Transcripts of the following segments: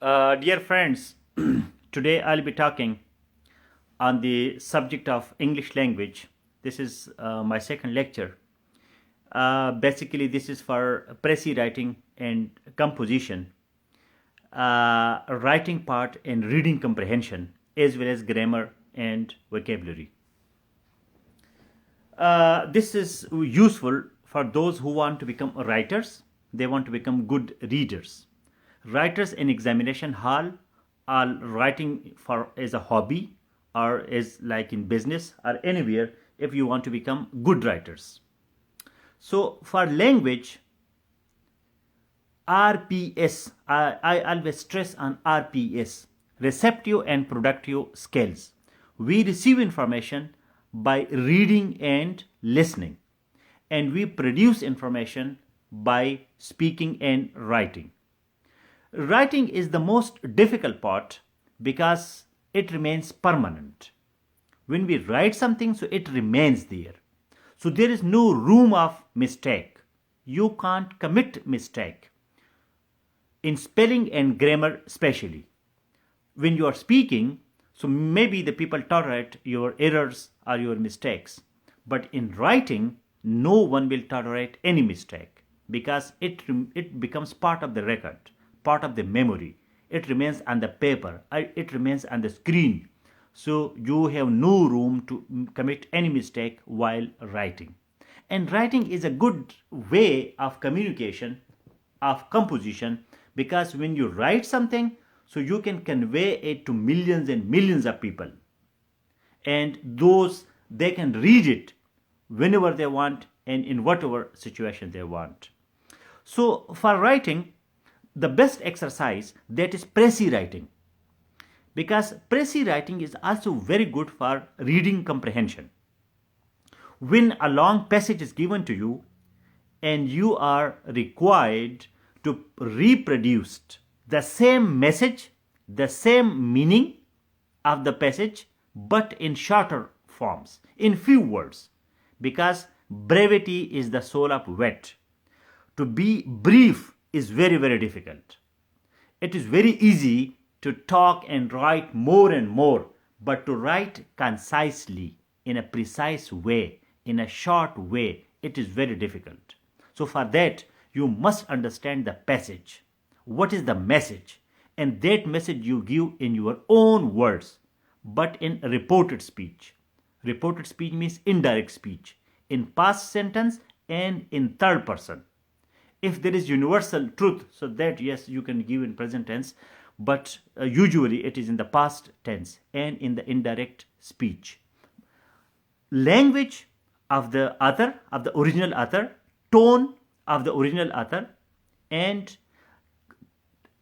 Dear friends, today I'll be talking on the subject of English language. This is my second lecture. Basically, this is for Precis writing and composition, writing part and reading comprehension, as well as grammar and vocabulary. This is useful for those who want to become writers. They want to become good readers. Writers in examination hall are writing for as a hobby or as like in business or anywhere if you want to become good writers. So for language, RPS, I always stress on RPS, receptive and productive skills. We receive information by reading and listening, and we produce information by speaking and writing. Writing is the most difficult part because it remains permanent. When we write something, so it remains there. So there is no room of mistake. You can't commit mistake in spelling and grammar especially. When you are speaking, so maybe the people tolerate your errors or your mistakes. But in writing, no one will tolerate any mistake because it becomes part of the record, part of the memory. It remains on the paper, it remains on the screen. So you have no room to commit any mistake while writing. And writing is a good way of communication, of composition, because when you write something, so you can convey it to millions and millions of people. And those, they can read it whenever they want and in whatever situation they want. So for writing, the best exercise, that is Precis writing, because Precis writing is also very good for reading comprehension. When a long passage is given to you and you are required to reproduce the same message, the same meaning of the passage, but in shorter forms, in few words, because brevity is the soul of wit. To be brief is very, very difficult. It is very easy to talk and write more and more, but to write concisely, in a precise way, in a short way, it is very difficult. So for that, you must understand the passage. What is the message? And that message you give in your own words, but in reported speech. Reported speech means indirect speech, in past sentence and in third person. If there is universal truth, so that yes, you can give in present tense, but usually it is in the past tense and in the indirect speech. Language of the author, of the original author, tone of the original author, and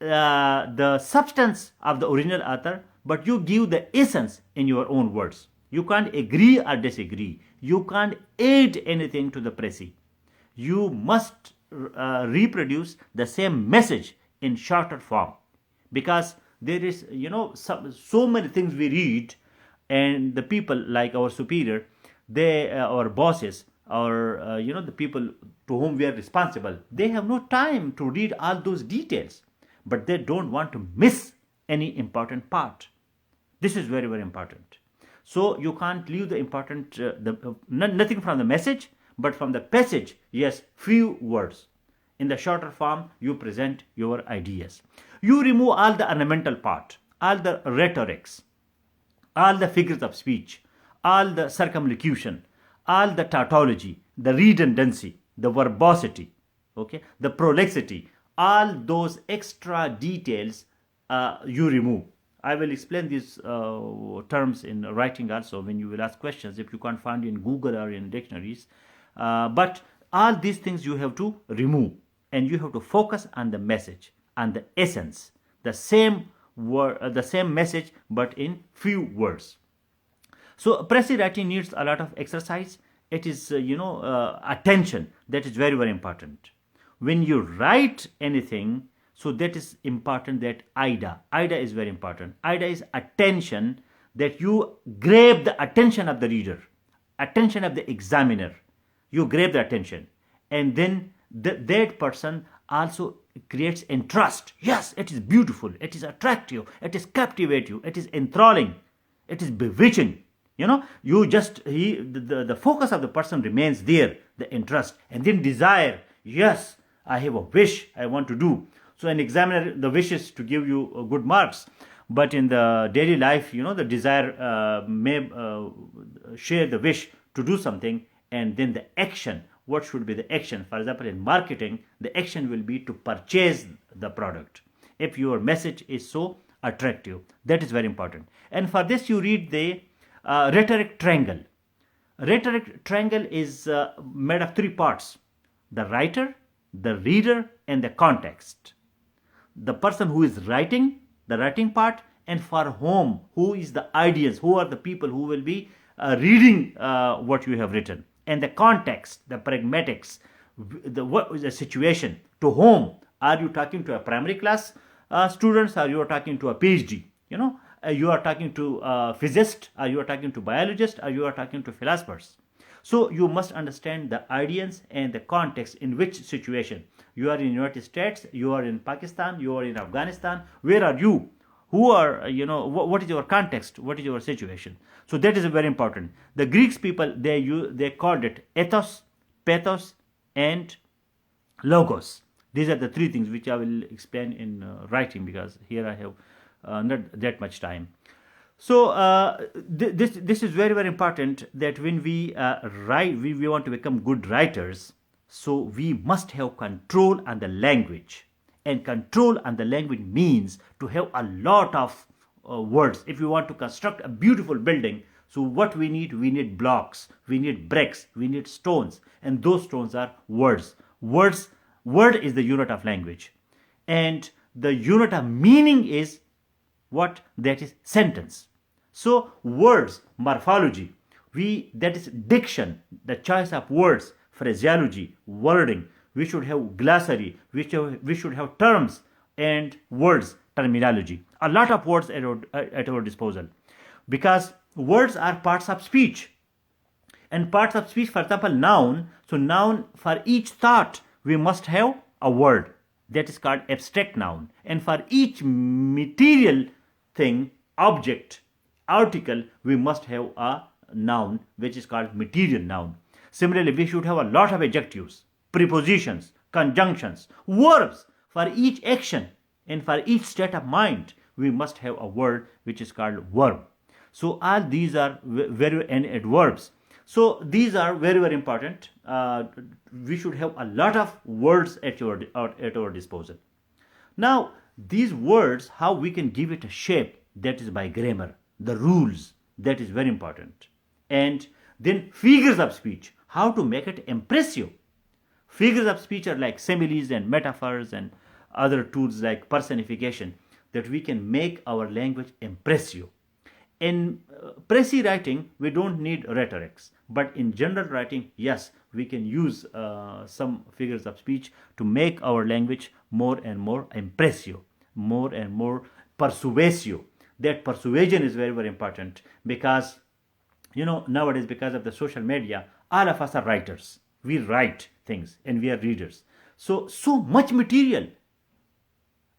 the substance of the original author, but you give the essence in your own words. You can't agree or disagree. You can't add anything to the Precis. You must reproduce the same message in shorter form, because there is so many things we read, and the people like our superior, they our bosses, or the people to whom we are responsible, they have no time to read all those details, but they don't want to miss any important part. This is very, very important. So you can't leave the important nothing from the message, but from the passage, yes, few words. In the shorter form, you present your ideas. You remove all the ornamental part, all the rhetorics, all the figures of speech, all the circumlocution, all the tautology, the redundancy, the verbosity, okay, the prolixity, all those extra details you remove. I will explain these terms in writing also when you will ask questions if you can't find in Google or in dictionaries. But all these things you have to remove, and you have to focus on the message, on the essence, the same word, the same message, but in few words. So Precis writing needs a lot of exercise. It is attention that is very, very important. When you write anything, so that is important, that ida is very important. Ida is attention, that you grab the attention of the reader, attention of the examiner. You grab the attention, and then that person also creates interest. Yes, it is beautiful, it is attractive, it is captivating, it is enthralling, it is bewitching. You just the focus of the person remains there, the interest, and then desire. Yes, I have a wish I want to do. So an examiner, the wish is to give you good marks, but in the daily life, the desire may share the wish to do something, and then the action. What should be the action? For example, in marketing, the action will be to purchase the product. If your message is so attractive, that is very important. And for this, you read the rhetoric triangle. Rhetoric triangle is made of three parts: the writer, the reader, and the context. The person who is writing, the writing part, and for whom, who is the audience, who are the people who will be reading what you have written, and the context, the pragmatics, what is the situation, to whom. Are you talking to a primary class students, or you are talking to a PhD? You are talking to a physicist, or you are talking to biologists, or you are talking to philosophers. So you must understand the audience and the context, in which situation. You are in United States, you are in Pakistan, you are in Afghanistan. Where are you? Who are, what is your context? What is your situation? So that is very important. The Greeks people, they called it ethos, pathos, and logos. These are the three things which I will explain in writing, because here I have not that much time. So this is very, very important, that when we write, we want to become good writers. So we must have control on the language, and control on the language means to have a lot of words. If you want to construct a beautiful building, so what we need blocks, we need bricks, we need stones, and those stones are words. Word is the unit of language, and the unit of meaning is what? That is sentence. So words, morphology, that is diction, the choice of words, phraseology, wording. We should have glossary, we should have terms and words, terminology. A lot of words at our disposal, because words are parts of speech. And parts of speech, for example, noun. So noun, for each thought, we must have a word. That is called abstract noun. And for each material thing, object, article, we must have a noun, which is called material noun. Similarly, we should have a lot of adjectives, prepositions, conjunctions, verbs. For each action and for each state of mind, we must have a word which is called verb. So all these are and adverbs. So these are very, very important. We should have a lot of words at our disposal. Now, these words, how we can give it a shape, that is by grammar, the rules, that is very important. And then figures of speech, how to make it impressive. Figures of speech are like similes and metaphors and other tools like personification, that we can make our language impressive. In Precis writing, we don't need rhetorics, but in general writing, yes, we can use some figures of speech to make our language more and more impressive, more and more persuasive. That persuasion is very, very important, because nowadays, because of the social media, all of us are writers. We write things and we are readers. So much material,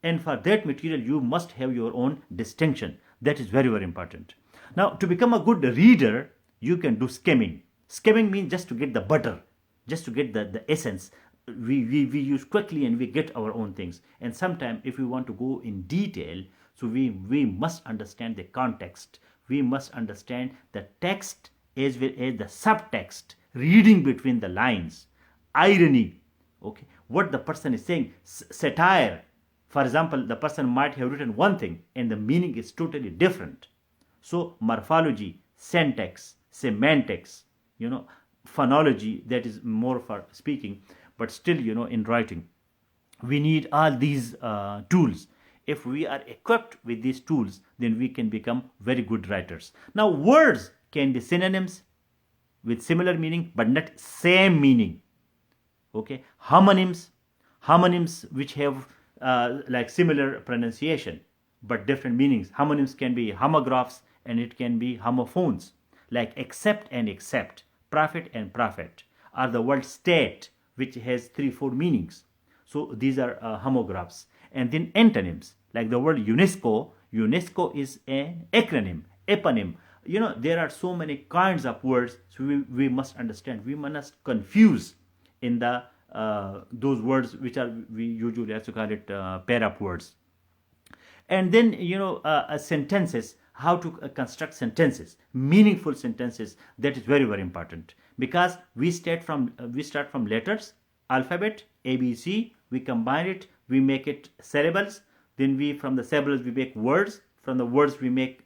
and for that material you must have your own distinction. That is very, very important. Now, to become a good reader, you can do skimming. Skimming means just to get the butter, just to get the essence. We use quickly and we get our own things. And sometimes if we want to go in detail, so we must understand the context. We must understand the text as well as the subtext, reading between the lines, irony, okay, what the person is saying, satire. For example, the person might have written one thing and the meaning is totally different. So morphology, syntax, semantics, phonology, that is more for speaking, but still, in writing, we need all these tools. If we are equipped with these tools, then we can become very good writers. Now, words can be synonyms with similar meaning, but not same meaning. Okay, homonyms which have like similar pronunciation but different meanings. Homonyms can be homographs and it can be homophones, like accept and accept, prophet and prophet, or the word state, which has 3-4 meanings. So these are homographs. And then antonyms, like the word UNESCO. UNESCO is an acronym, eponym. There are so many kinds of words, so we must understand. We must confuse in the those words which are, we usually have to call it pair-up words. And then sentences, how to construct sentences, meaningful sentences. That is very, very important, because we start from letters, alphabet ABC, we combine it, we make it syllables, then we from the syllables we make words, from the words we make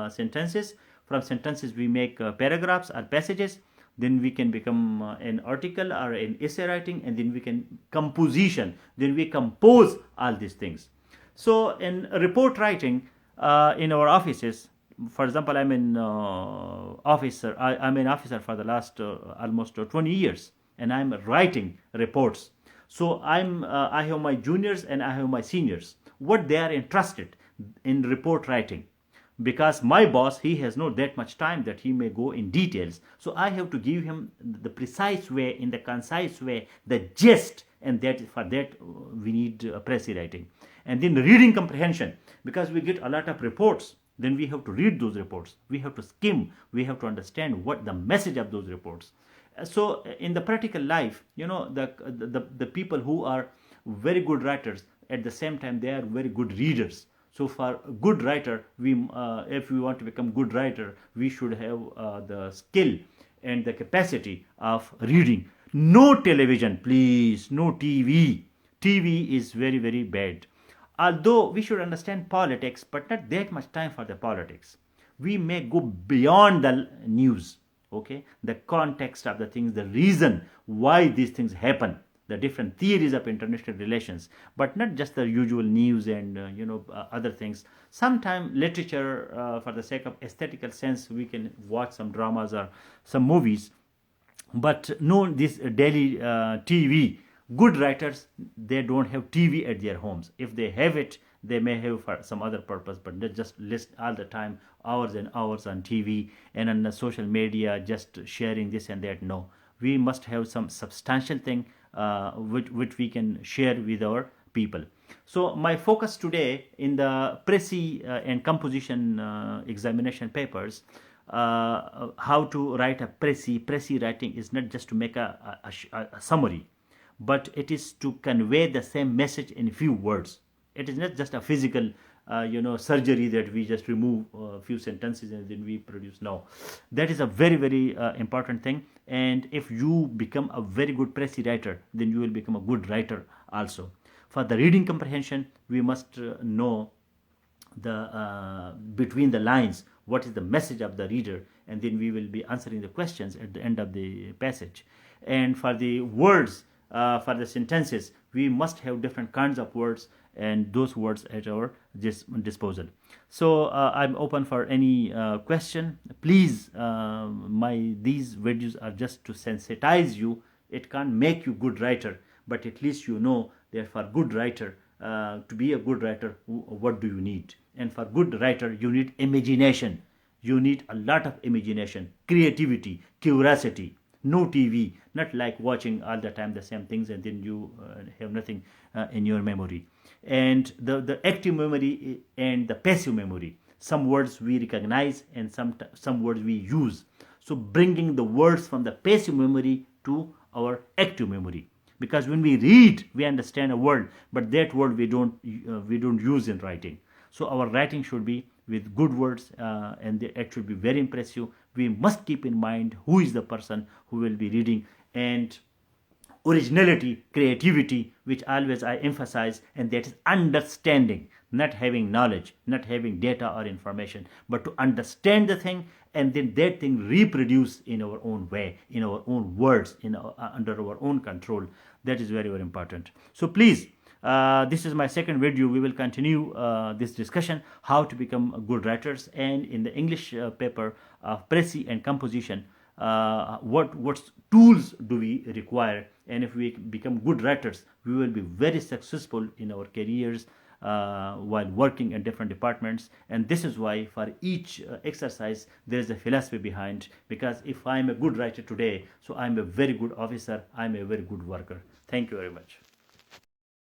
sentences, from sentences we make paragraphs or passages, then we can become an article or an essay writing, and then we can composition, then we compose all these things. So in report writing, in our offices, for example, I'm an officer for the last almost 20 years, and I'm writing reports. So I have my juniors and I have my seniors. What they are interested in report writing, because my boss, he has not that much time that he may go in details, so I have to give him the precise way, in the concise way, the gist, and for that we need Precis writing. And then reading comprehension, because we get a lot of reports, then we have to read those reports, we have to skim, we have to understand what the message of those reports. So in the practical life, the people who are very good writers, at the same time they are very good readers. So for a good writer, if we want to become good writer, we should have the skill and the capacity of reading. No television, please, no TV. TV is very, very bad. Although we should understand politics, but not that much time for the politics. We may go beyond the news, okay? The context of the things, the reason why these things happen, the different theories of international relations, but not just the usual news and other things. Sometimes literature, for the sake of aesthetical sense, we can watch some dramas or some movies, but no this daily TV. Good writers, they don't have TV at their homes. If they have it, they may have for some other purpose, but they just list all the time, hours and hours on TV and on the social media, just sharing this and that. No, we must have some substantial thing which we can share with our people. So my focus today in the Precis and composition examination papers, how to write a Precis writing is not just to make a summary, but it is to convey the same message in few words. It is not just a physical surgery that we just remove a few sentences and then we produce. No, that is a very, very important thing. And if you become a very good Precis writer, then you will become a good writer also. For the reading comprehension, we must know the between the lines, what is the message of the reader, and then we will be answering the questions at the end of the passage. And for the words, for the sentences, we must have different kinds of words, and those words at our disposal. So I'm open for any question. Please, these videos are just to sensitize you. It can't make you good writer, but at least you know that for good writer, to be a good writer, what do you need? And for good writer, you need imagination. You need a lot of imagination, creativity, curiosity. No TV, not like watching all the time the same things and then you have nothing in your memory. And the active memory and the passive memory. Some words we recognize and some words we use. So bringing the words from the passive memory to our active memory. Because when we read, we understand a word, but that word we don't use in writing. So our writing should be with good words, and it should be very impressive. We must keep in mind who is the person who will be reading, and originality, creativity, which always I emphasize, and that is understanding, not having knowledge, not having data or information, but to understand the thing and then that thing reproduce in our own way, in our own words, under our own control. That is very, very important. So please, this is my second video. We will continue this discussion, how to become good writers, and in the English paper of Precis and composition, what tools do we require, and if we become good writers, we will be very successful in our careers while working in different departments. And this is why for each exercise there is a philosophy behind, because if I am a good writer today, so I am a very good officer, I am a very good worker. Thank you very much.